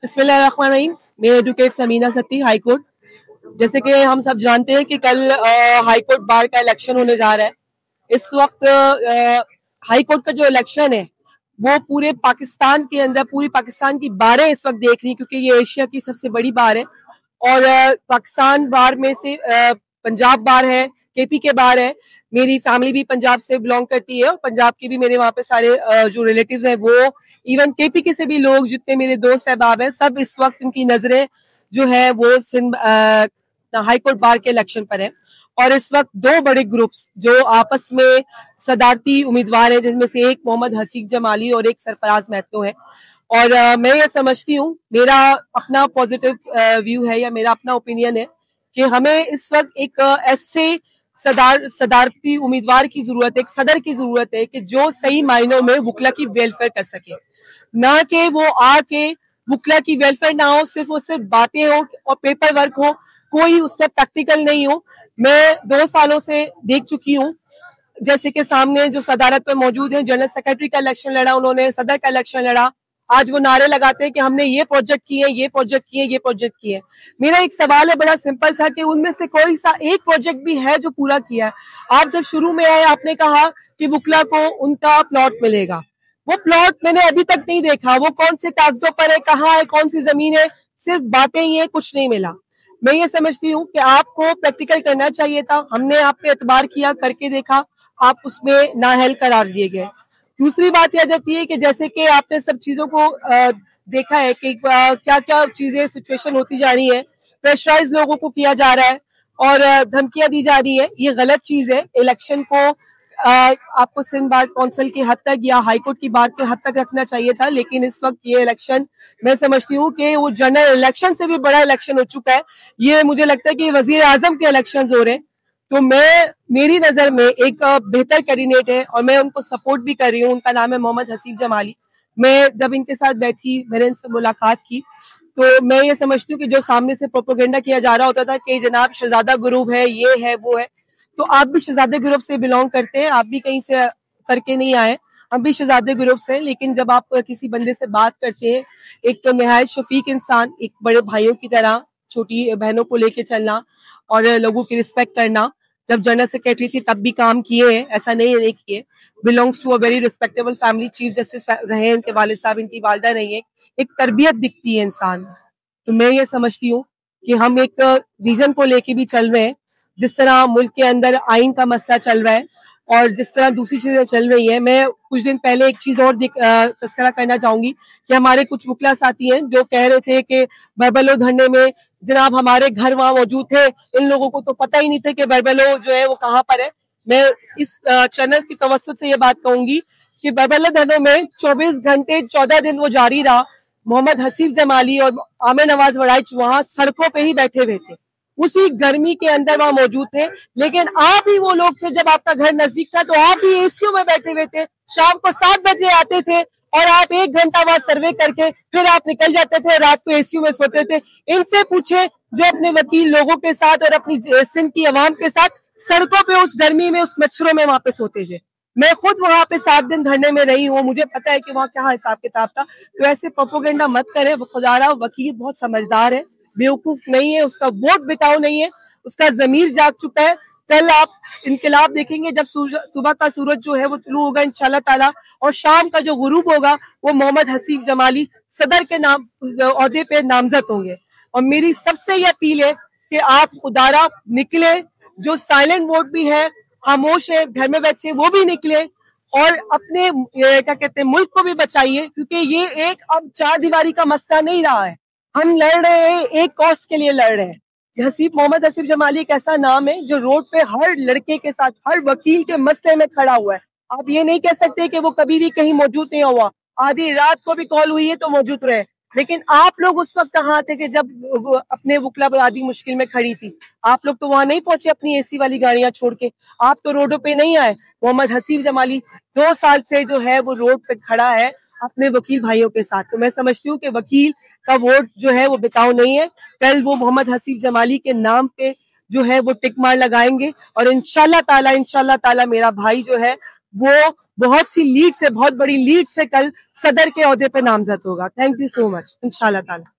बिस्मिल्लाहिर्रहमानिर्रहीम। मैं advocate Sameena Satti, high court. जैसे कि हम सब जानते हैं कि कल हाई कोर्ट बार का इलेक्शन होने जा रहा है। इस वक्त हाई कोर्ट का जो इलेक्शन है वो पूरे पाकिस्तान के अंदर, पूरी पाकिस्तान की बारें इस वक्त देख रही, क्योंकि ये एशिया की सबसे बड़ी बार है। और पाकिस्तान बार में से पंजाब बार है, केपी के बार है। मेरी फैमिली भी पंजाब से बिलोंग करती है और पंजाब के भी मेरे वहाँ पे सारे जो रिलेटिव्स हैं, वो इवन केपी के से भी लोग, जितने मेरे दोस्त सहबाब हैं, सब इस वक्त उनकी नजरें जो है वो सिंध हाई कोर्ट बार के इलेक्शन पर है। और इस वक्त दो बड़े ग्रुप्स जो आपस में सदारती उम्मीदवार हैं, जिनमें से एक मोहम्मद हसीब जमाली और एक सरफराज महतो है। और मैं ये समझती हूँ, मेरा अपना पॉजिटिव व्यू है या मेरा अपना ओपिनियन है कि हमें इस वक्त एक ऐसे सदारती उम्मीदवार की जरूरत है, एक सदर की जरूरत है कि जो सही मायनों में वुकला की वेलफेयर कर सके, ना कि वो आके वुकला की वेलफेयर ना हो, सिर्फ और सिर्फ बातें हो और पेपर वर्क हो, कोई उसमें प्रैक्टिकल नहीं हो। मैं 2 सालों से देख चुकी हूँ, जैसे कि सामने जो सदारत पे मौजूद है, जनरल सेक्रेटरी का इलेक्शन लड़ा उन्होंने, सदर का इलेक्शन लड़ा। आज वो नारे लगाते हैं कि हमने ये प्रोजेक्ट किए, ये प्रोजेक्ट किए, ये प्रोजेक्ट किए। मेरा एक सवाल है बड़ा सिंपल सा, कि उनमें से कोई सा एक प्रोजेक्ट भी है जो पूरा किया है? आप जब शुरू में आए, आपने कहा कि वुकला को उनका प्लॉट मिलेगा। वो प्लॉट मैंने अभी तक नहीं देखा। वो कौन से कागजों पर है, कहाँ है, कौन सी जमीन है? सिर्फ बातें ही है, कुछ नहीं मिला। मैं ये समझती हूँ कि आपको प्रैक्टिकल करना चाहिए था। हमने आप पे एतबार किया, करके देखा, आप उसमें नाअहल करार दिए गए। दूसरी बात यह जाती है कि जैसे कि आपने सब चीजों को देखा है कि क्या क्या चीजें सिचुएशन होती जा रही है, प्रेशराइज लोगों को किया जा रहा है और धमकियां दी जा रही है। ये गलत चीज है। इलेक्शन को आपको सिंध बार काउंसिल की हद तक या हाईकोर्ट की बात के हद तक रखना चाहिए था, लेकिन इस वक्त ये इलेक्शन, मैं समझती हूँ कि वो जनरल इलेक्शन से भी बड़ा इलेक्शन हो चुका है। ये मुझे लगता है कि वजीर आजम के इलेक्शन हो रहे हैं। तो मेरी नजर में एक बेहतर कैंडिडेट है और मैं उनको सपोर्ट भी कर रही हूँ। उनका नाम है मोहम्मद हसीब जमाली। मैं जब इनके साथ बैठी, मैंने इनसे मुलाकात की, तो मैं ये समझती हूँ कि जो सामने से प्रोपेगेंडा किया जा रहा होता था कि जनाब शहजादा ग्रुप है, ये है, वो है, तो आप भी शहजादे ग्रुप से बिलोंग करते हैं, आप भी कहीं से करके नहीं आए, हम भी शहजादे ग्रुप से। लेकिन जब आप किसी बंदे से बात करते हैं, एक निहायत शफीक इंसान, एक बड़े भाइयों की तरह छोटी बहनों को लेके चलना और लोगों की रिस्पेक्ट करना, जब जनरल सेक्रेटरी थी तब भी काम किए हैं, ऐसा नहीं किए। Belongs to a very respectable family, chief justice रहे उनके वालिद साहब, इनकी वालिदा रही है। एक तरबियत दिखती है इंसान। तो मैं ये समझती हूँ कि हम एक विजन को लेके भी चल रहे हैं। जिस तरह मुल्क के अंदर आइन का मसला चल रहा है और जिस तरह दूसरी चीजें चल रही हैं, मैं कुछ दिन पहले एक चीज और तस्करा करना चाहूंगी कि हमारे कुछ वुकला साथी हैं जो कह रहे थे कि बरबलो धरने में जनाब हमारे घर वहां मौजूद थे, इन लोगों को तो पता ही नहीं था कि बरबलो जो है वो कहाँ पर है। मैं इस चैनल की तवज्जो से ये बात कहूंगी कि बरबलो धरनों में 24 घंटे 14 दिन वो जारी रहा। मोहम्मद हसीब जमाली और आमिर नवाज वड़ाइच वहां सड़कों पे ही बैठे हुए थे, उसी गर्मी के अंदर वहां मौजूद थे। लेकिन आप ही वो लोग थे, जब आपका घर नजदीक था तो आप भी एसीओ में बैठे हुए थे। शाम को 7 बजे आते थे और आप 1 घंटा वहां सर्वे करके फिर आप निकल जाते थे, रात को एसीओ में सोते थे। इनसे पूछे जो अपने वकील लोगों के साथ और अपनी सिंध की आवाम के साथ सड़कों पे उस गर्मी में, उस मच्छरों में वहां पे सोते थे। मैं खुद वहां पे 7 दिन धरने में रही हूँ, मुझे पता है कि वहां क्या हिसाब किताब था। तो ऐसे प्रोपेगेंडा मत करें। खुदारा वकील बहुत समझदार है, बेवकूफ नहीं है, उसका वोट बिकाऊ नहीं है, उसका जमीर जाग चुका है। कल आप इनकलाब देखेंगे जब सुबह का सूरज जो है वो तुलू होगा इंशाल्लाह ताला, और शाम का जो गुरूब होगा वो मोहम्मद हसीब जमाली सदर के नाम ओहदे पे नामजद होंगे। और मेरी सबसे ये अपील है कि आप खुदारा निकले, जो साइलेंट वोट भी है, खामोश है, घर में बैठे, वो भी निकले और अपने क्या कहते हैं मुल्क को भी बचाइए, क्योंकि ये एक अब 4 दीवारी का मसला नहीं रहा है। हम लड़ रहे हैं, एक कॉज के लिए लड़ रहे हैं। मोहम्मद हसीब जमाली एक ऐसा नाम है जो रोड पे हर लड़के के साथ, हर वकील के मसले में खड़ा हुआ है। आप ये नहीं कह सकते कि वो कभी भी कहीं मौजूद नहीं हुआ, आधी रात को भी कॉल हुई है तो मौजूद रहे। लेकिन आप लोग उस वक्त कहाँ थे कि जब अपने वुकला बरादरी मुश्किल में खड़ी थी? आप लोग तो वहां नहीं पहुंचे अपनी एसी वाली गाड़ियां छोड़ के, आप तो रोडों पे नहीं आए। मोहम्मद हसीब जमाली 2 साल से जो है वो रोड पे खड़ा है अपने वकील भाइयों के साथ। तो मैं समझती हूँ कि वकील का वोट जो है वो बिकाऊ नहीं है। कल वो मोहम्मद हसीब जमाली के नाम पे जो है वो टिक मार लगाएंगे और इंशाल्लाह ताला मेरा भाई जो है वो बहुत सी लीड से, बहुत बड़ी लीड से कल सदर के ओहदे पे नामजद होगा। थैंक यू सो मच, इंशाल्लाह ताला।